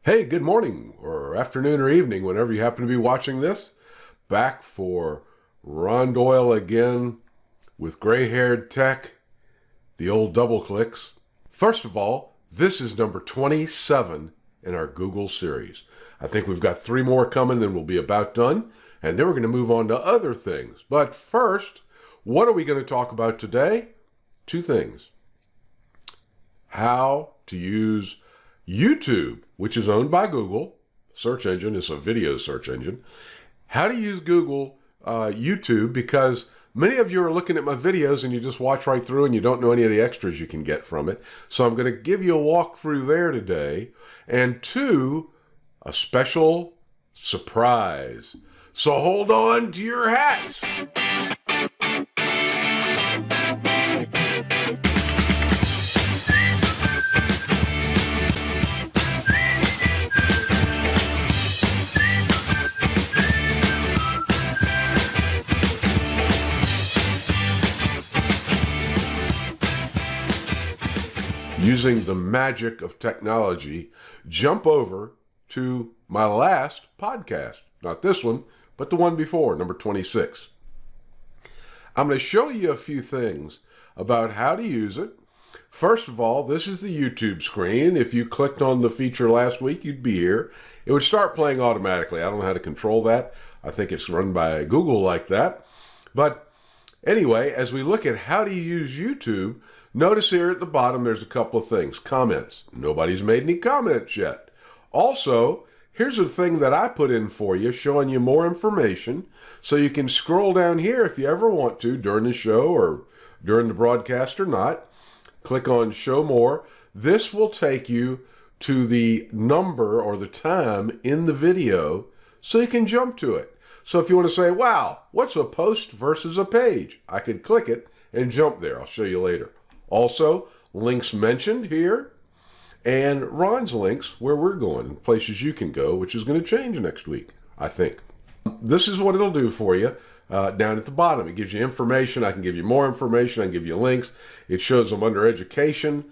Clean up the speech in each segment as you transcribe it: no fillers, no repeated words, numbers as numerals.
Hey, good morning or afternoon or evening, whenever you happen to be watching this. Back for Ron Doyle again with gray-haired tech, the old double clicks. First of all, this is number 27 in our Google series. I think we've got 3 more coming and we'll be about done. And then we're going to move on to other things. But first, what are we going to talk about today? 2 things. How to use YouTube, which is owned by Google. Search engine is a video search engine. How to use Google YouTube, because many of you are looking at my videos and you just watch right through and you don't know any of the extras you can get from it. So I'm going to give you a walk through there today. And 2, a special surprise. So hold on to your hats. Using the magic of technology, jump over to my last podcast. Not this one, but the one before, number 26. I'm going to show you a few things about how to use it. First of all, this is the YouTube screen. If you clicked on the feature last week, you'd be here. It would start playing automatically. I don't know how to control that. I think it's run by Google like that. But anyway, as we look at how to use YouTube, notice here at the bottom there's a couple of things. Comments. Nobody's made any comments yet. Also, here's a thing that I put in for you, showing you more information, so you can scroll down here if you ever want to during the show or during the broadcast or not. Click on Show More. This will take you to the number or the time in the video so you can jump to it. So if you want to say, wow, what's a post versus a page? I could click it and jump there. I'll show you later. Also, links mentioned here, and Ron's links where we're going, places you can go, which is going to change next week, I think. This is what it'll do for you down at the bottom. It gives you information. I can give you more information. I can give you links. It shows them under education.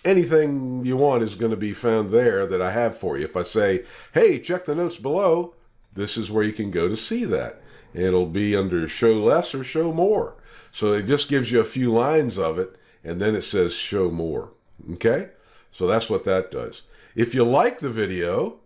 Anything you want is going to be found there that I have for you. If I say, hey, check the notes below, this is where you can go to see that. It'll be under show less or show more. So it just gives you a few lines of it, and then it says show more. Okay? So that's what that does. If you like the video,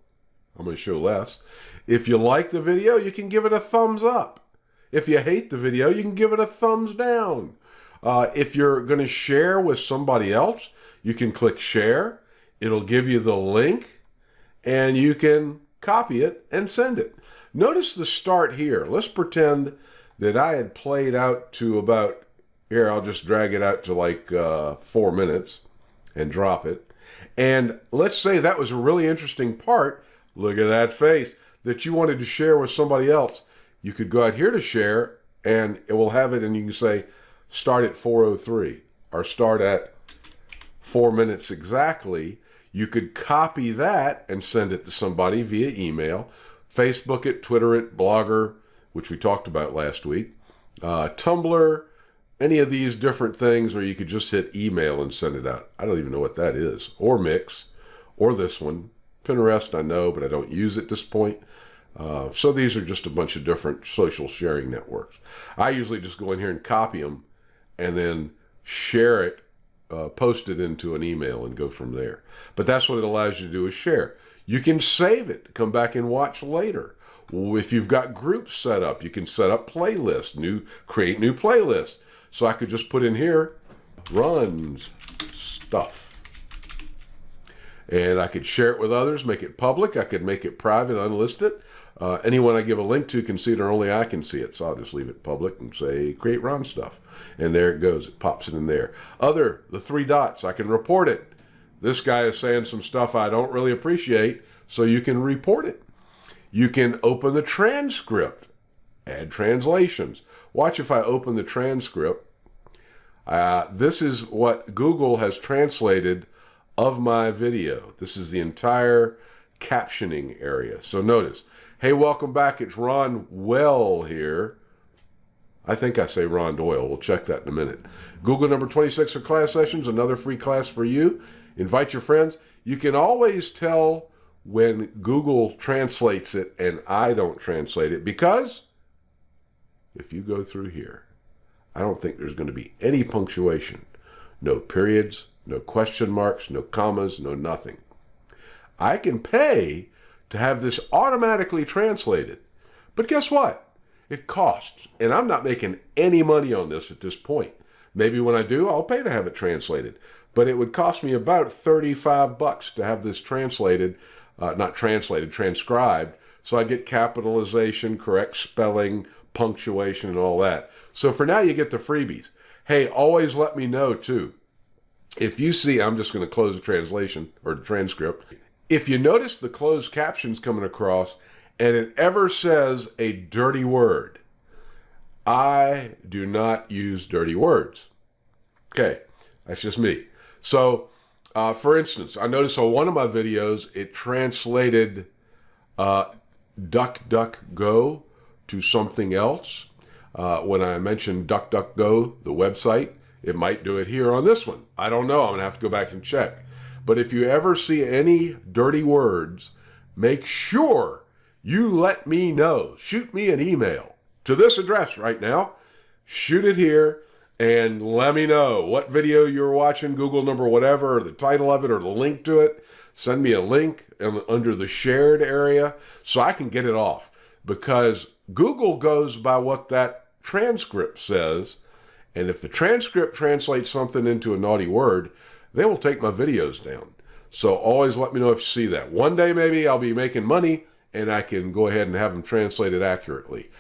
I'm going to show less. If you like the video, you can give it a thumbs up. If you hate the video, you can give it a thumbs down. If you're going to share with somebody else, you can click share. It'll give you the link, and you can copy it and send it. Notice the start here. Let's pretend that I had played out to about, here, I'll just drag it out to like 4 minutes and drop it. And let's say that was a really interesting part. Look at that face that you wanted to share with somebody else. You could go out here to share and it will have it, and you can say start at 4:03 or start at 4 minutes exactly. You could copy that and send it to somebody via email. Facebook it, Twitter it, Blogger, which we talked about last week, Tumblr, any of these different things, or you could just hit email and send it out. I don't even know what that is, or Mix, or this one. Pinterest, I know, but I don't use it at this point. So these are just a bunch of different social sharing networks. I usually just go in here and copy them and then share it, post it into an email and go from there. But that's what it allows you to do, is share. You can save it, come back and watch later. If you've got groups set up, you can set up playlists, create new playlists. So I could just put in here, Ron's stuff. And I could share it with others, make it public. I could make it private, unlist it. Anyone I give a link to can see it, or only I can see it. So I'll just leave it public and say, create Ron stuff. And there it goes. It pops it in there. The 3 dots, I can report it. This guy is saying some stuff I don't really appreciate, so you can report it. You can open the transcript, add translations. Watch if I open the transcript. This is what Google has translated of my video. This is the entire captioning area. So notice, hey, welcome back. It's Ron Well here. I think I say Ron Doyle. We'll check that in a minute. Google number 26 are class sessions, another free class for you. Invite your friends. You can always tell when Google translates it and I don't translate it, because if you go through here, I don't think there's going to be any punctuation. No periods, no question marks, no commas, no nothing. I can pay to have this automatically translated. But guess what? It costs. And I'm not making any money on this at this point. Maybe when I do, I'll pay to have it translated. But it would cost me about 35 bucks to have this translated, not translated, transcribed. So I get capitalization, correct spelling, punctuation, and all that. So for now, you get the freebies. Hey, always let me know too. If you see, I'm just going to close the translation or the transcript. If you notice the closed captions coming across and it ever says a dirty word, I do not use dirty words. Okay, that's just me. So, for instance, I noticed on one of my videos, it translated DuckDuckGo to something else. When I mentioned DuckDuckGo, the website, it might do it here on this one. I don't know. I'm going to have to go back and check. But if you ever see any dirty words, make sure you let me know. Shoot me an email to this address right now. Shoot it here and let me know what video you're watching, Google number, whatever, or the title of it, or the link to it. Send me a link under the shared area so I can get it off. Because Google goes by what that transcript says. And if the transcript translates something into a naughty word, they will take my videos down. So always let me know if you see that. One day maybe I'll be making money and I can go ahead and have them translated accurately.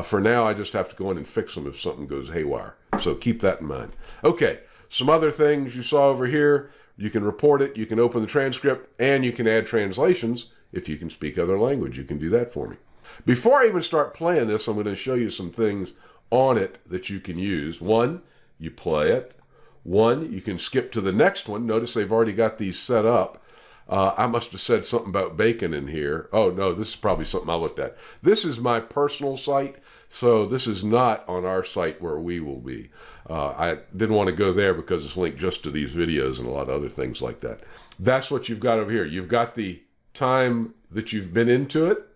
For now, I just have to go in and fix them if something goes haywire. So keep that in mind. Okay, some other things you saw over here. You can report it, you can open the transcript, and you can add translations. If you can speak other language, you can do that for me. Before I even start playing this, I'm going to show you some things on it that you can use. One, you play it. One, you can skip to the next one. Notice they've already got these set up. I must have said something about bacon in here. Oh, no, this is probably something I looked at. This is my personal site, so this is not on our site where we will be. I didn't want to go there because it's linked just to these videos and a lot of other things like that. That's what you've got over here. You've got the time that you've been into it.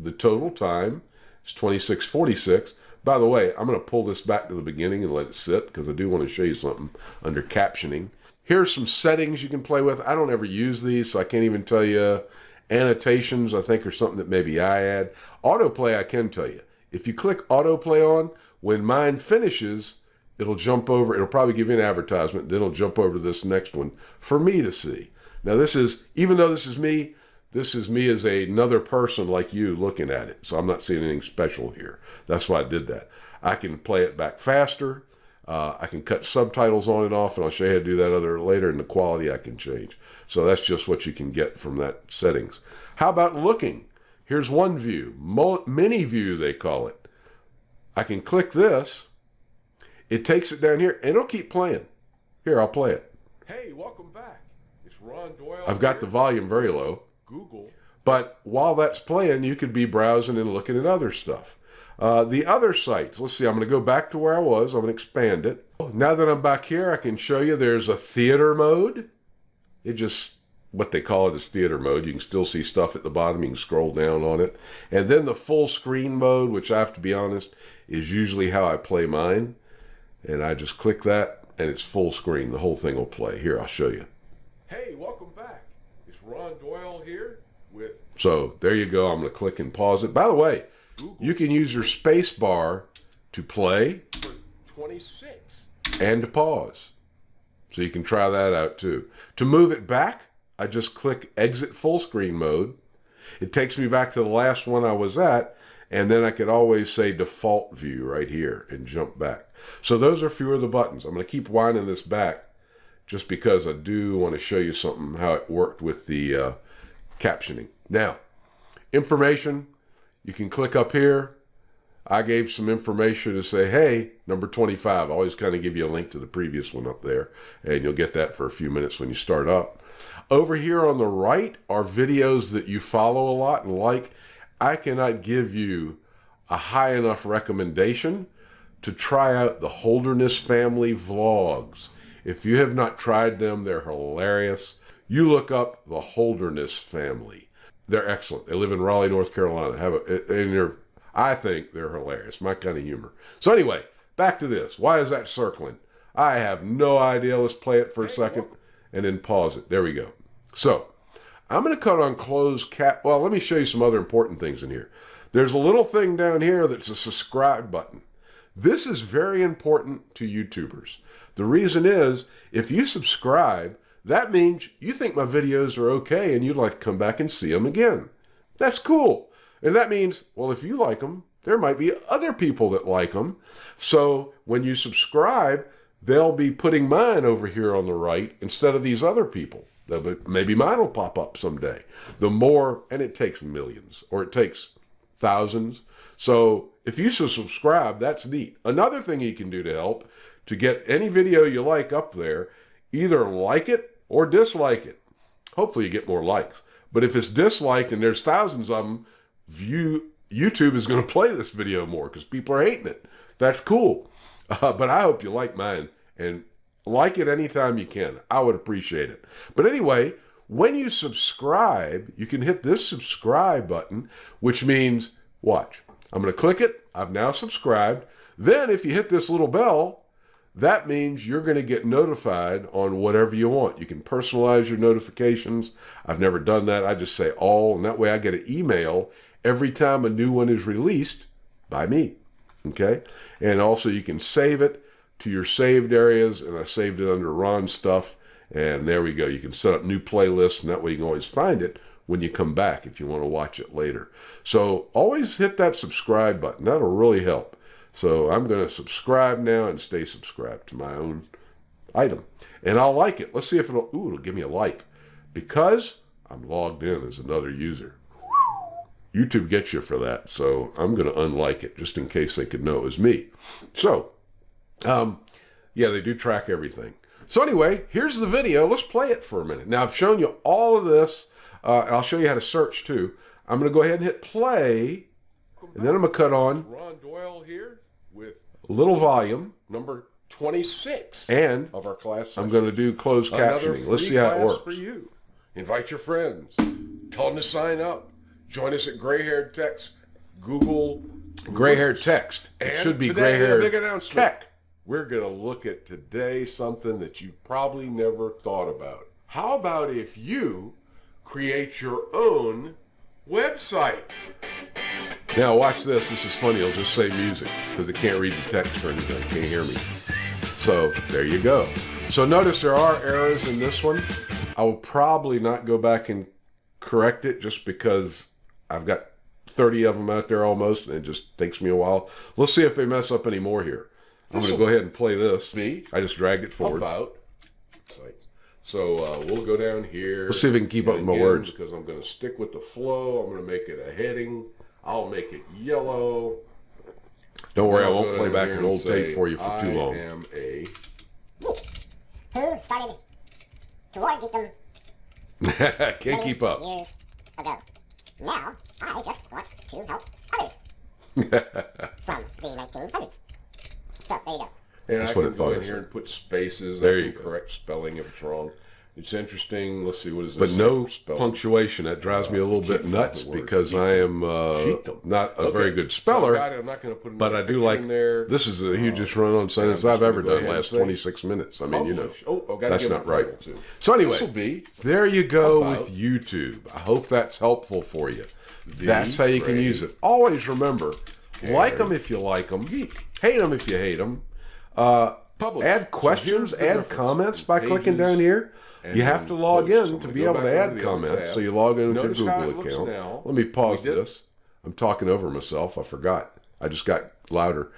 The total time is 26:46. By the way, I'm going to pull this back to the beginning and let it sit because I do want to show you something under captioning. Here's some settings you can play with. I don't ever use these, so I can't even tell you. Annotations, I think, are something that maybe I add. Autoplay, I can tell you. If you click autoplay on, when mine finishes, it'll jump over. It'll probably give you an advertisement. Then it'll jump over to this next one for me to see. Now, this is, even though this is me as another person like you looking at it. So I'm not seeing anything special here. That's why I did that. I can play it back faster. I can cut subtitles on and off, and I'll show you how to do that later, and the quality I can change. So that's just what you can get from that settings. How about looking? Here's one view, mini view they call it. I can click this. It takes it down here, and it'll keep playing. Here, I'll play it. Hey, welcome back. It's Ron Doyle. I've got the volume very low. Google. But while that's playing, you could be browsing and looking at other stuff. The other sites, let's see, I'm going to go back to where I was. I'm going to expand it. Now that I'm back here, I can show you there's a theater mode. It just, what they call it is theater mode. You can still see stuff at the bottom. You can scroll down on it. And then the full screen mode, which I have to be honest, is usually how I play mine. And I just click that and it's full screen. The whole thing will play. Here, I'll show you. Hey, welcome back. It's Ron Doyle here with... So there you go. I'm going to click and pause it. By the way, Google. You can use your space bar to play for 26 and to pause. So you can try that out too. To move it back, I just click exit full screen mode. It takes me back to the last one I was at, and then I could always say default view right here and jump back. So those are a few of the buttons. I'm going to keep winding this back just because I do want to show you something, how it worked with the captioning. Now, information. You can click up here. I gave some information to say, hey, number 25. I always kind of give you a link to the previous one up there, and you'll get that for a few minutes when you start up. Over here on the right are videos that you follow a lot and like. I cannot give you a high enough recommendation to try out the Holderness Family Vlogs. If you have not tried them, they're hilarious. You look up the Holderness family. They're excellent. They live in Raleigh, North Carolina. I think they're hilarious. My kind of humor. So anyway, back to this. Why is that circling? I have no idea. Let's play it for a second and then pause it. There we go. So I'm going to cut on close cap. Well, let me show you some other important things in here. There's a little thing down here that's a subscribe button. This is very important to YouTubers. The reason is, if you subscribe, that means you think my videos are okay and you'd like to come back and see them again. That's cool. And that means, well, if you like them, there might be other people that like them. So when you subscribe, they'll be putting mine over here on the right instead of these other people. Maybe mine will pop up someday. The more, and it takes millions, or it takes thousands. So if you subscribe, that's neat. Another thing you can do to help, to get any video you like up there, either like it or dislike it. Hopefully you get more likes. But if it's disliked and there's thousands of them, YouTube is going to play this video more because people are hating it. That's cool. But I hope you like mine, and like it anytime you can. I would appreciate it. But anyway, when you subscribe, you can hit this subscribe button, which means, watch, I'm going to click it. I've now subscribed. Then if you hit this little bell, that means you're going to get notified on whatever you want. You can personalize your notifications. I've never done that. I just say all, and that way I get an email every time a new one is released by me. Okay? And also you can save it to your saved areas, and I saved it under Ron Stuff, and there we go. You can set up new playlists, and that way you can always find it when you come back if you want to watch it later. So always hit that subscribe button. That'll really help. So I'm going to subscribe now and stay subscribed to my own item. And I'll like it. Let's see if it'll give me a like. Because I'm logged in as another user. YouTube gets you for that. So I'm going to unlike it just in case they could know it was me. So, yeah, they do track everything. So anyway, here's the video. Let's play it for a minute. Now, I've shown you all of this. I'll show you how to search too. I'm going to go ahead and hit play. And then I'm going to cut on Ron Doyle here with a little volume. number 26 And of our class session. I'm going to do closed Another captioning. Let's free see how it class works. for you. Invite your friends. Tell them to sign up. Join us at Gray Haired Tech's Google. Gray-haired text. It And should be today, a big gray-haired announcement. tech. We're going to look at today something that you probably never thought about. How about if you create your own website? Now watch this. This is funny. It'll just say music because it can't read the text for anything. It can't hear me. So there you go. So notice there are errors in this one. I will probably not go back and correct it just because I've got 30 of them out there almost, and it just takes me a while. Let's see if they mess up any more here. I'm going to go ahead and play this. I just dragged it forward. About sites. So we'll go down here. Let's see if we can keep up with my words. Because I'm going to stick with the flow. I'm going to make it a heading. I'll make it yellow. Don't worry, I I'll won't go play down back here an and old say, tape for you for too long. I am a... Who started to war geekdom Can't keep up. years ago. Now, I just want to help others. From the 1900s. So, there you go. And That's I what can it go thought in it here said. and put spaces. There I you can go. correct spelling if it's wrong. It's interesting. Let's see, what is But this? no for spelling? punctuation. That drives me a little bit can't find nuts the word. because I am Sheepdom. not a Okay. very good So speller. I'm not going to put But I do like, there. this is the hugest run-on sentence I'm just I've ever gonna go done. ahead Last and say 26 minutes. I mean, you know, Publish. Oh, gotta that's give not it a right. title, too. So anyway, This'll be there you go about with YouTube. I hope that's helpful for you. That's how you can Gray use it. Always remember, like them if you like them, hate them if you hate them. Publish. Add So questions, here's the add difference. comments by clicking Pages, down here. and You have then to log posts. in I'm to gonna be go able to back add over the other comments. tab. So you log in with Notice your how it Google looks account. now. Let me pause We did- this. I'm talking over myself. I forgot. I just got louder.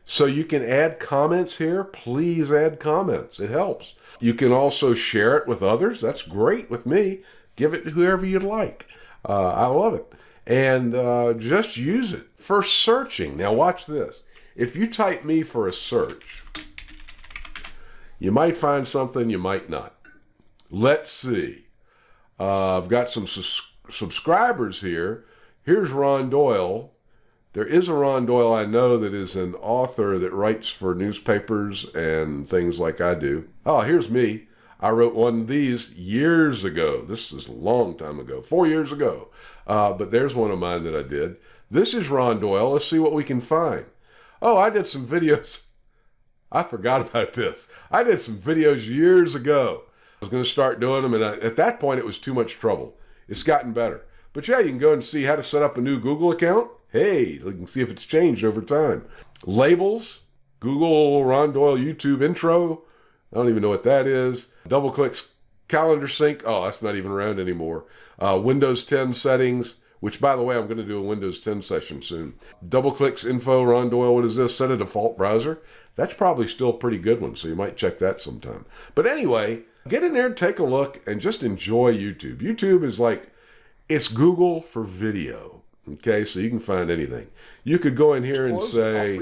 So you can add comments here. Please add comments. It helps. You can also share it with others. That's great with me. Give it to whoever you'd like. I love it. And just use it for searching. Now watch this. If you type me for a search, you might find something, you might not. Let's see. I've got some subscribers here. Here's Ron Doyle. There is a Ron Doyle I know that is an author that writes for newspapers and things like I do. Oh, here's me. I wrote one of these years ago. This is a long time ago, 4 years ago. But there's one of mine that I did. This is Ron Doyle. Let's see what we can find. Oh, I did some videos. I forgot about this. I did some videos years ago. I was going to start doing them, and at that point, it was too much trouble. It's gotten better. But yeah, you can go and see how to set up a new Google account. Hey, you can see if it's changed over time. Labels, Google Ron Doyle YouTube intro. I don't even know what that is. Double clicks calendar sync. Oh, that's not even around anymore. Windows 10 settings, which by the way, I'm going to do a Windows 10 session soon. Double clicks info, Ron Doyle, what is this? Set a default browser. That's probably still a pretty good one, so you might check that sometime. But anyway, get in there and take a look and just enjoy YouTube. YouTube is like, it's Google for video. Okay, so you can find anything. You could go in here and say,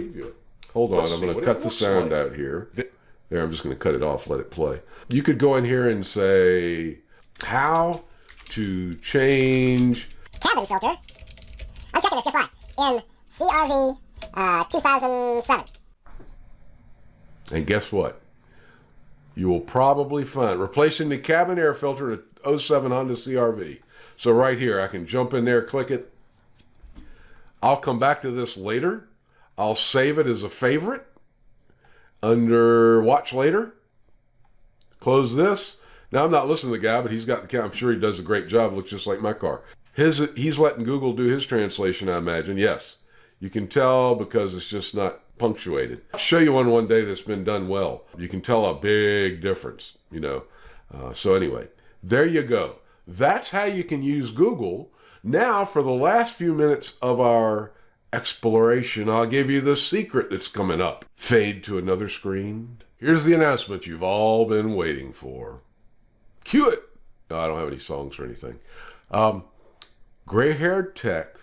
hold on, I'm going to cut the sound out here. There, I'm just going to cut it off, let it play. You could go in here and say, how to change cabin filter. I'm checking this, guess what? In CRV 2007. And guess what? You will probably find replacing the cabin air filter in a 07 Honda CRV. So right here, I can jump in there, click it. I'll come back to this later. I'll save it as a favorite under watch later. Close this. Now, I'm not listening to the guy, but he's got the camera. I'm sure he does a great job. Looks just like my car. He's letting Google do his translation, I imagine. Yes. You can tell because it's just not punctuated. I'll show you one day that's been done well. You can tell a big difference, you know. So anyway, there you go. That's how you can use Google. Now, for the last few minutes of our exploration, I'll give you the secret that's coming up. Fade to another screen. Here's the announcement you've all been waiting for. Cue it. No, I don't have any songs or anything. Gray-haired tech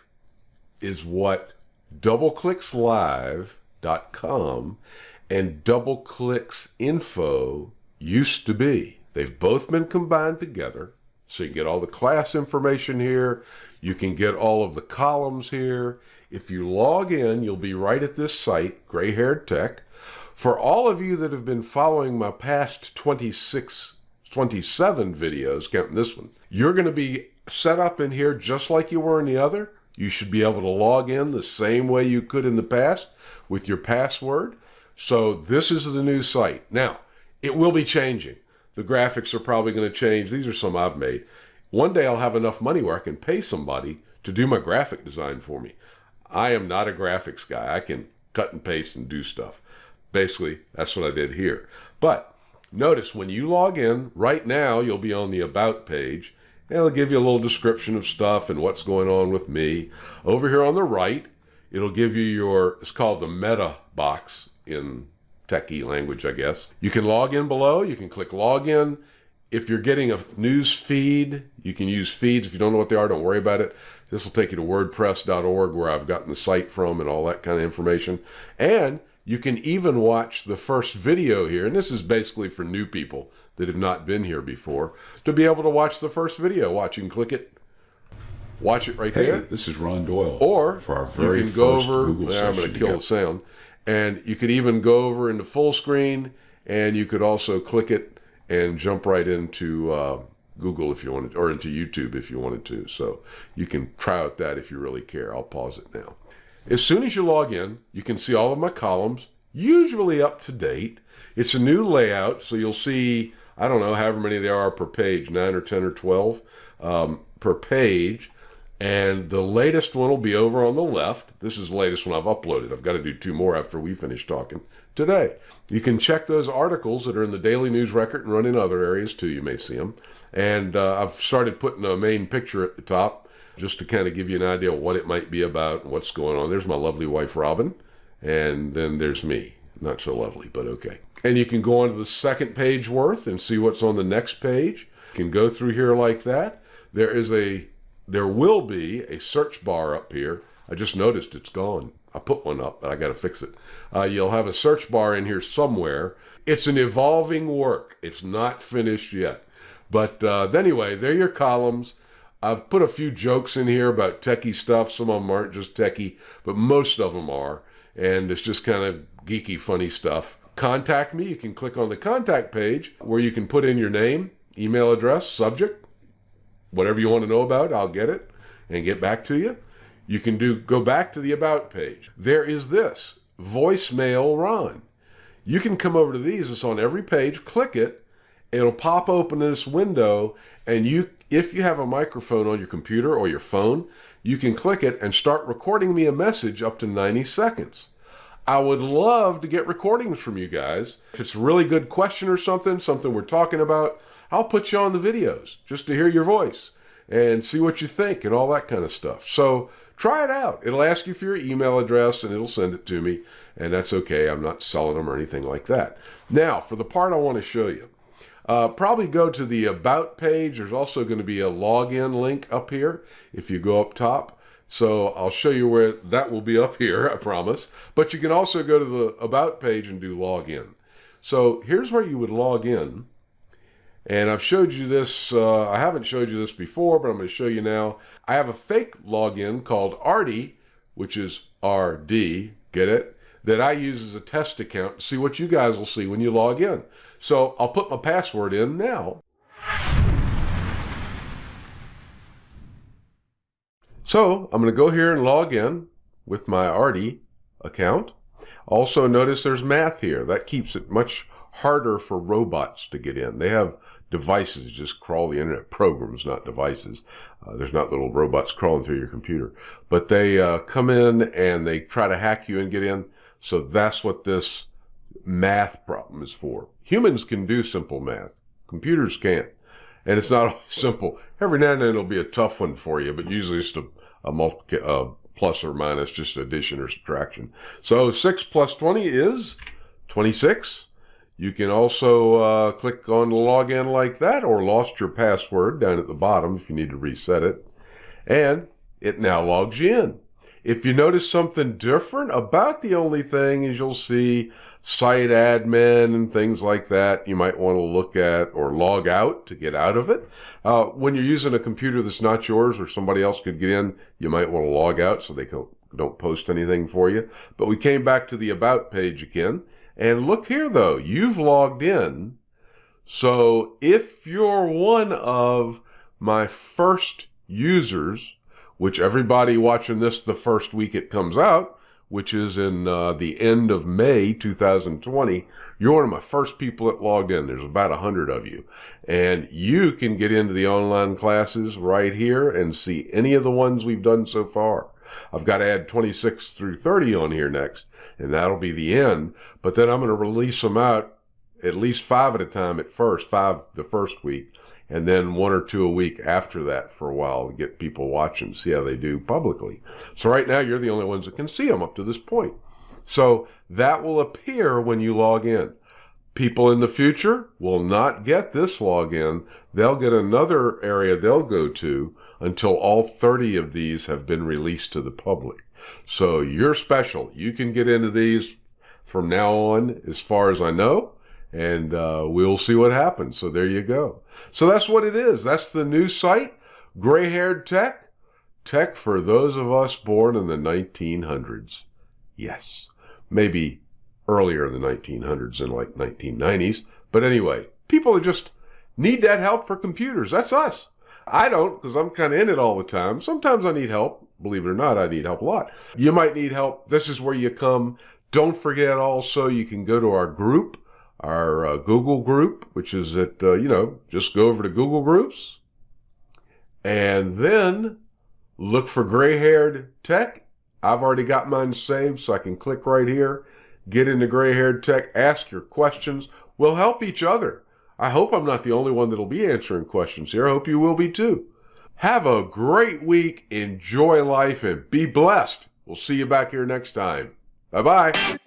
is what DoubleClicksLive.com and DoubleClicksInfo used to be. They've both been combined together. So you get all the class information here. You can get all of the columns here. If you log in, you'll be right at this site, Gray-haired Tech. For all of you that have been following my past 27 videos, counting this one, you're going to be set up in here just like you were in the other. You should be able to log in the same way you could in the past with your password. So this is the new site. Now, it will be changing. The graphics are probably going to change. These are some I've made. One day I'll have enough money where I can pay somebody to do my graphic design for me. I am not a graphics guy. I can cut and paste and do stuff. Basically, that's what I did here. But notice when you log in, right now you'll be on the About page. And it'll give you a little description of stuff and what's going on with me. Over here on the right, it'll give you it's called the meta box in techie language, I guess. You can log in below. You can click login. If you're getting a news feed, you can use feeds. If you don't know what they are, don't worry about it. This will take you to wordpress.org where I've gotten the site from and all that kind of information. And you can even watch the first video here. And this is basically for new people that have not been here before to be able to watch the first video. You can click it. Watch it right there. This is Ron Doyle. Or for our very you can go first over. Google session I'm going to kill together. the sound. And you could even go over into full screen, and you could also click it and jump right into Google if you wanted, or into YouTube if you wanted to. So you can try out that if you really care. I'll pause it now. As soon as you log in, you can see all of my columns, usually up to date. It's a new layout, so you'll see, I don't know, however many there are per page, 9 or 10 or 12 per page. And the latest one will be over on the left. This is the latest one I've uploaded. I've got to do 2 more after we finish talking today. You can check those articles that are in the Daily News Record and run in other areas too. You may see them. And I've started putting a main picture at the top just to kind of give you an idea of what it might be about and what's going on. There's my lovely wife, Robin. And then there's me. Not so lovely, but okay. And you can go on to the second page worth and see what's on the next page. You can go through here like that. There will be a search bar up here. I just noticed it's gone. I put one up, but I got to fix it. You'll have a search bar in here somewhere. It's an evolving work. It's not finished yet. But anyway, they're your columns. I've put a few jokes in here about techie stuff. Some of them aren't just techie, but most of them are. And it's just kind of geeky, funny stuff. contact me, you can click on the contact page where you can put in your name, email address, subject, whatever you want to know about, I'll get it and get back to you. You can go back to the about page. There is this, voicemail Ron. You can come over to these, it's on every page, click it, it'll pop open this window, and if you have a microphone on your computer or your phone, you can click it and start recording me a message up to 90 seconds. I would love to get recordings from you guys. If it's a really good question or something we're talking about, I'll put you on the videos just to hear your voice and see what you think and all that kind of stuff. So try it out. It'll ask you for your email address and it'll send it to me, and that's okay. I'm not selling them or anything like that. Now, for the part I want to show you, probably go to the About page. There's also going to be a login link up here if you go up top. So I'll show you where that will be up here, I promise. But you can also go to the About page and do login. So here's where you would log in. And I've showed you this, I haven't showed you this before, but I'm going to show you now. I have a fake login called Artie, which is RD, get it? That I use as a test account to see what you guys will see when you log in. So I'll put my password in now. So I'm going to go here and log in with my Artie account. Also notice there's math here. That keeps it much harder for robots to get in. They have devices, just crawl the internet, programs, not devices. There's not little robots crawling through your computer. But they come in and they try to hack you and get in. So that's what this math problem is for. Humans can do simple math. Computers can't. And it's not always simple. Every now and then it'll be a tough one for you, but usually it's a plus or minus, just addition or subtraction. So 6 plus 20 is 26. You can also click on the login like that, or lost your password down at the bottom if you need to reset it. And it now logs you in. If you notice something different, about the only thing is you'll see site admin and things like that you might want to look at or log out to get out of it. When you're using a computer that's not yours or somebody else could get in, you might want to log out so they don't post anything for you. But we came back to the About page again. And look here, though, you've logged in. So if you're one of my first users, which everybody watching this the first week it comes out, which is in the end of May 2020, you're one of my first people that logged in. There's about 100 of you. And you can get into the online classes right here and see any of the ones we've done so far. I've got to add 26 through 30 on here next, and that'll be the end. But then I'm going to release them out at least 5 at a time at first, 5 the first week, and then 1 or 2 a week after that for a while to get people watching, see how they do publicly. So right now, you're the only ones that can see them up to this point. So that will appear when you log in. People in the future will not get this login. They'll get another area they'll go to until all 30 of these have been released to the public. So you're special. You can get into these from now on, as far as I know, and we'll see what happens. So there you go. So that's what it is. That's the new site, Gray-Haired Tech. Tech for those of us born in the 1900s. Yes, maybe earlier in the 1900s, in like 1990s. But anyway, people that just need that help for computers. That's us. I don't, because I'm kind of in it all the time. Sometimes I need help. Believe it or not, I need help a lot. You might need help. This is where you come. Don't forget also, you can go to our group, our Google group, which is at, just go over to Google Groups. And then look for Gray-Haired Tech. I've already got mine saved, so I can click right here. Get into Gray-Haired Tech. Ask your questions. We'll help each other. I hope I'm not the only one that'll be answering questions here. I hope you will be too. Have a great week. Enjoy life and be blessed. We'll see you back here next time. Bye-bye.